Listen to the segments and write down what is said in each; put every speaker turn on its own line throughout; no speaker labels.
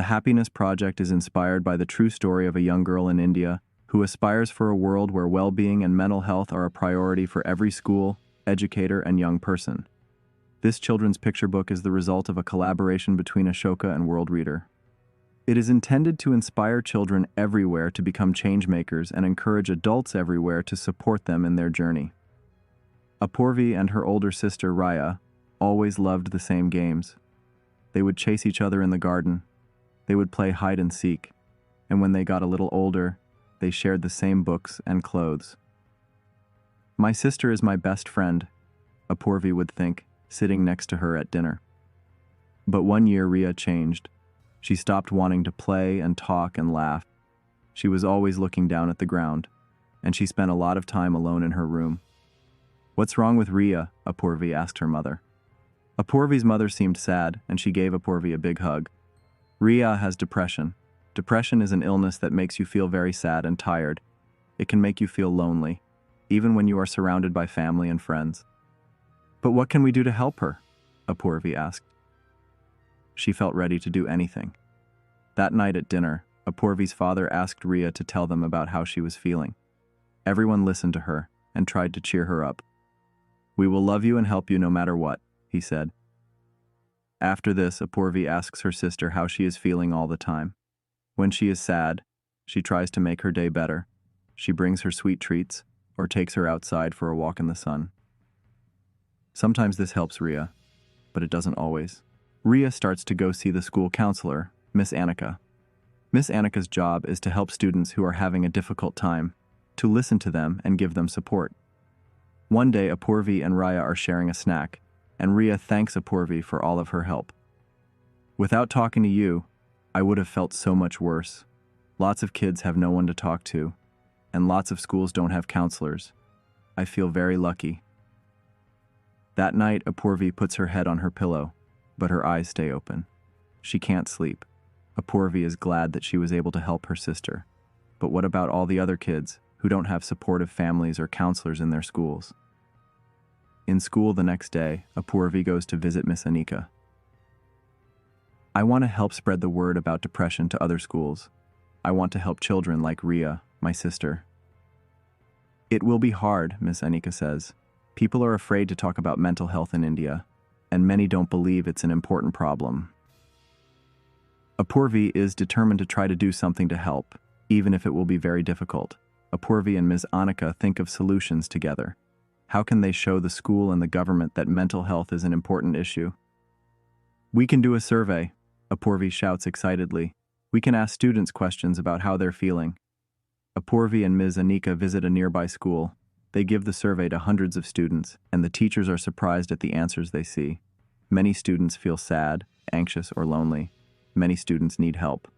The Happiness Project is inspired by the true story of a young girl in India who aspires for a world where well-being and mental health are a priority for every school, educator, and young person. This children's picture book is the result of a collaboration between Ashoka and World Reader. It is intended to inspire children everywhere to become change makers and encourage adults everywhere to support them in their journey. Apurvi and her older sister Raya always loved the same games. They would chase each other in the garden. They would play hide and seek. And when they got a little older, they shared the same books and clothes. My sister is my best friend, Apurvi would think, sitting next to her at dinner. But one year Rhea changed. She stopped wanting to play and talk and laugh. She was always looking down at the ground, and she spent a lot of time alone in her room. "What's wrong with Rhea?" Apurvi asked her mother. Apurvi's mother seemed sad, and she gave Apurvi a big hug. "Rhea has depression. Depression is an illness that makes you feel very sad and tired. It can make you feel lonely, even when you are surrounded by family and friends." "But what can we do to help her?" Apurvi asked. She felt ready to do anything. That night at dinner, Apurvi's father asked Rhea to tell them about how she was feeling. Everyone listened to her and tried to cheer her up. "We will love you and help you no matter what," he said. After this, Apurvi asks her sister how she is feeling all the time. When she is sad, she tries to make her day better. She brings her sweet treats or takes her outside for a walk in the sun. Sometimes this helps Rhea, but it doesn't always. Rhea starts to go see the school counselor, Miss Annika. Miss Annika's job is to help students who are having a difficult time, to listen to them and give them support. One day, Apurvi and Raya are sharing a snack, and Rhea thanks Apurvi for all of her help. "Without talking to you, I would have felt so much worse. Lots of kids have no one to talk to, and lots of schools don't have counselors. I feel very lucky." That night, Apurvi puts her head on her pillow, but her eyes stay open. She can't sleep. Apurvi is glad that she was able to help her sister. But what about all the other kids who don't have supportive families or counselors in their schools? In school the next day, Apurvi goes to visit Miss Anika. "I want to help spread the word about depression to other schools. I want to help children like Rhea, my sister." "It will be hard," Miss Anika says. "People are afraid to talk about mental health in India, and many don't believe it's an important problem." Apurvi is determined to try to do something to help, even if it will be very difficult. Apurvi and Ms. Annika think of solutions together. How can they show the school and the government that mental health is an important issue? "We can do a survey," Apurvi shouts excitedly. "We can ask students questions about how they're feeling." Apurvi and Ms. Anika visit a nearby school. They give the survey to hundreds of students, and the teachers are surprised at the answers they see. Many students feel sad, anxious, or lonely. Many students need help.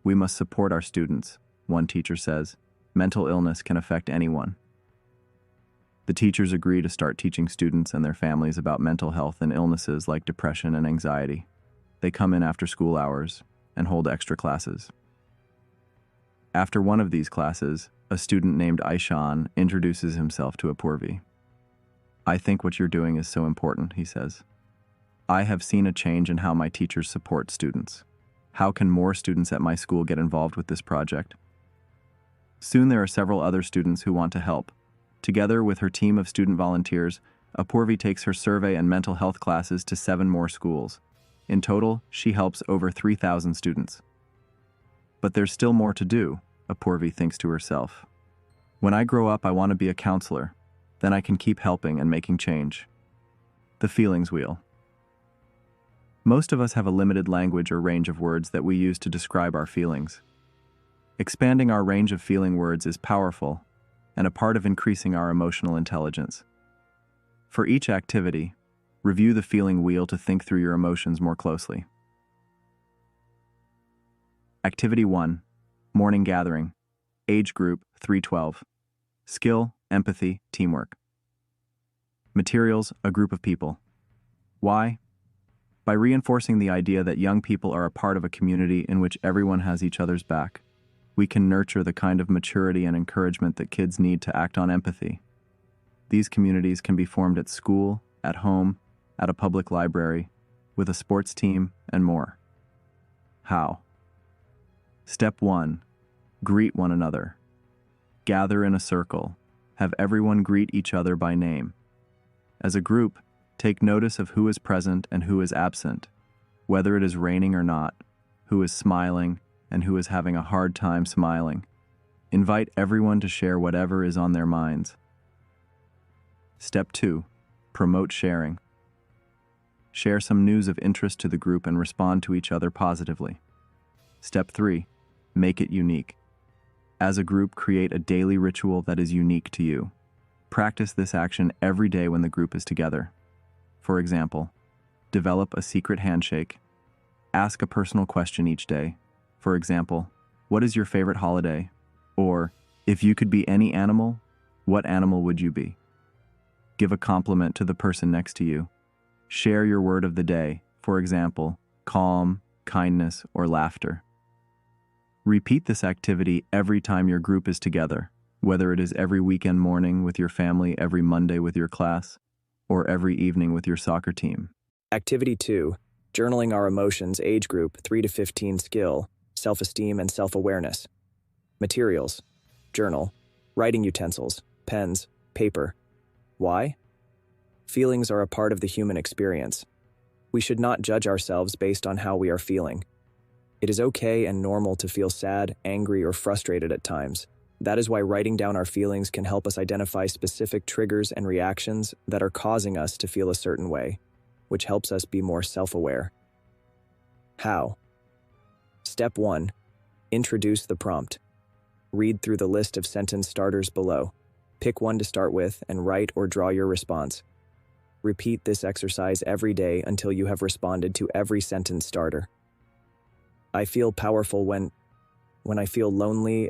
"We must support our students," one teacher says. "Mental illness can affect anyone." The teachers agree to start teaching students and their families about mental health and illnesses like depression and anxiety. They come in after school hours and hold extra classes. After one of these classes, a student named Aishan introduces himself to Apurvi. "I think what you're doing is so important," he says. "I have seen a change in how my teachers support students. How can more students at my school get involved with this project?" Soon there are several other students who want to help. Together with her team of student volunteers, Apurvi takes her survey and mental health classes to 7 more schools. In total, she helps over 3,000 students. But there's still more to do, Apurvi thinks to herself. "When I grow up, I want to be a counselor. Then I can keep helping and making change." The feelings wheel. Most of us have a limited language or range of words that we use to describe our feelings. Expanding our range of feeling words is powerful and a part of increasing our emotional intelligence. For each activity, review the feeling wheel to think through your emotions more closely. Activity 1. Morning gathering. Age group 312. Skill, empathy, teamwork. Materials, a group of people. Why? By reinforcing the idea that young people are a part of a community in which everyone has each other's back, we can nurture the kind of maturity and encouragement that kids need to act on empathy. These communities can be formed at school, at home, at a public library, with a sports team, and more. How? Step 1. Greet one another. Gather in a circle. Have everyone greet each other by name. As a group, take notice of who is present and who is absent, whether it is raining or not, who is smiling and who is having a hard time smiling. Invite everyone to share whatever is on their minds. Step 2. Promote sharing. Share some news of interest to the group and respond to each other positively. Step 3. Make it unique. As a group, create a daily ritual that is unique to you. Practice this action every day when the group is together. For example, develop a secret handshake. Ask a personal question each day. For example, what is your favorite holiday? Or, if you could be any animal, what animal would you be? Give a compliment to the person next to you. Share your word of the day, for example, calm, kindness, or laughter. Repeat this activity every time your group is together, whether it is every weekend morning with your family, every Monday with your class, or every evening with your soccer team.
Activity 2. Journaling our emotions, age group 3 to 15, skill, self-esteem and self-awareness. Materials: journal, writing utensils, pens, paper. Why? Feelings are a part of the human experience. We should not judge ourselves based on how we are feeling. It is okay and normal to feel sad, angry, or frustrated at times. That is why writing down our feelings can help us identify specific triggers and reactions that are causing us to feel a certain way, which helps us be more self-aware. How? Step 1. Introduce the prompt. Read through the list of sentence starters below. Pick one to start with and write or draw your response. Repeat this exercise every day until you have responded to every sentence starter. I feel powerful when I feel lonely.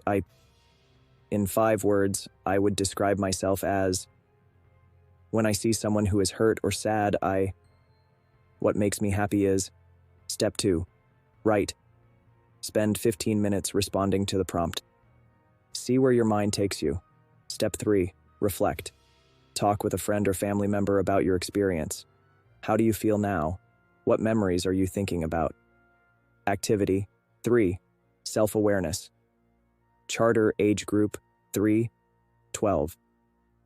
In 5 words, I would describe myself as: when I see someone who is hurt or sad, what makes me happy is. Step 2. Write. Spend 15 minutes responding to the prompt. See where your mind takes you. Step 3. Reflect. Talk with a friend or family member about your experience. How do you feel now? What memories are you thinking about? Activity 3. Self-awareness. Charter age group 3-12.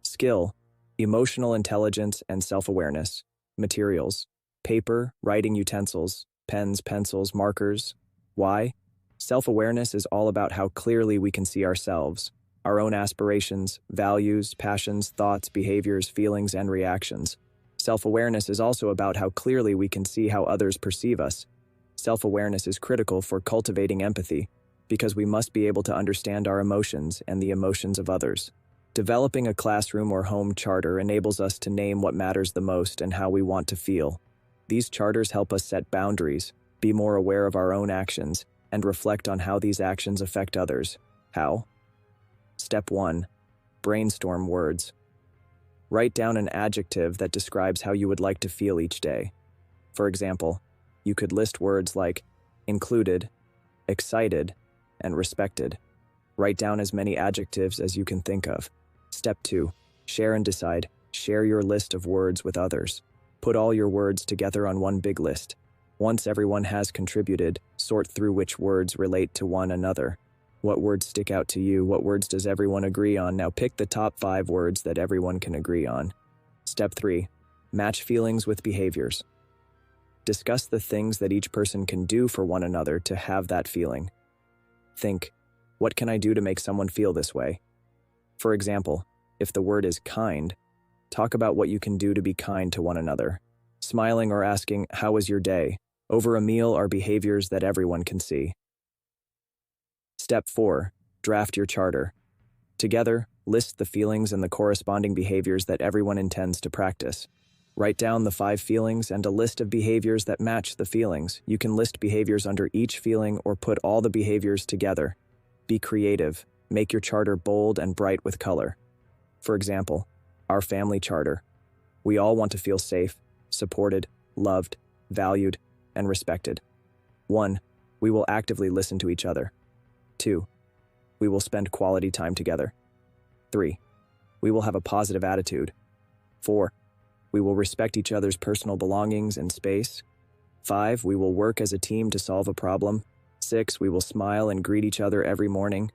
Skill: emotional intelligence and self-awareness. Materials: paper, writing utensils, pens, pencils, markers. Why? Self-awareness is all about how clearly we can see ourselves, our own aspirations, values, passions, thoughts, behaviors, feelings, and reactions. Self-awareness is also about how clearly we can see how others perceive us. Self-awareness is critical for cultivating empathy, because we must be able to understand our emotions and the emotions of others. Developing a classroom or home charter enables us to name what matters the most and how we want to feel. These charters help us set boundaries, be more aware of our own actions, and reflect on how these actions affect others. How? Step 1. Brainstorm words. Write down an adjective that describes how you would like to feel each day. For example, you could list words like included, excited, and respected. Write down as many adjectives as you can think of. Step 2. Share and decide. Share your list of words with others. Put all your words together on one big list. Once everyone has contributed, sort through which words relate to one another. What words stick out to you? What words does everyone agree on? Now pick the top 5 words that everyone can agree on. Step 3. Match feelings with behaviors. Discuss the things that each person can do for one another to have that feeling. Think, what can I do to make someone feel this way? For example, if the word is kind, talk about what you can do to be kind to one another. Smiling or asking, "How was your day?" over a meal are behaviors that everyone can see. Step 4. Draft your charter. Together, list the feelings and the corresponding behaviors that everyone intends to practice. Write down the 5 feelings and a list of behaviors that match the feelings. You can list behaviors under each feeling or put all the behaviors together. Be creative. Make your charter bold and bright with color. For example, our family charter. We all want to feel safe, supported, loved, valued, and respected. 1. We will actively listen to each other. 2. We will spend quality time together. 3. We will have a positive attitude. 4. We will respect each other's personal belongings and space. 5. We will work as a team to solve a problem. 6. We will smile and greet each other every morning.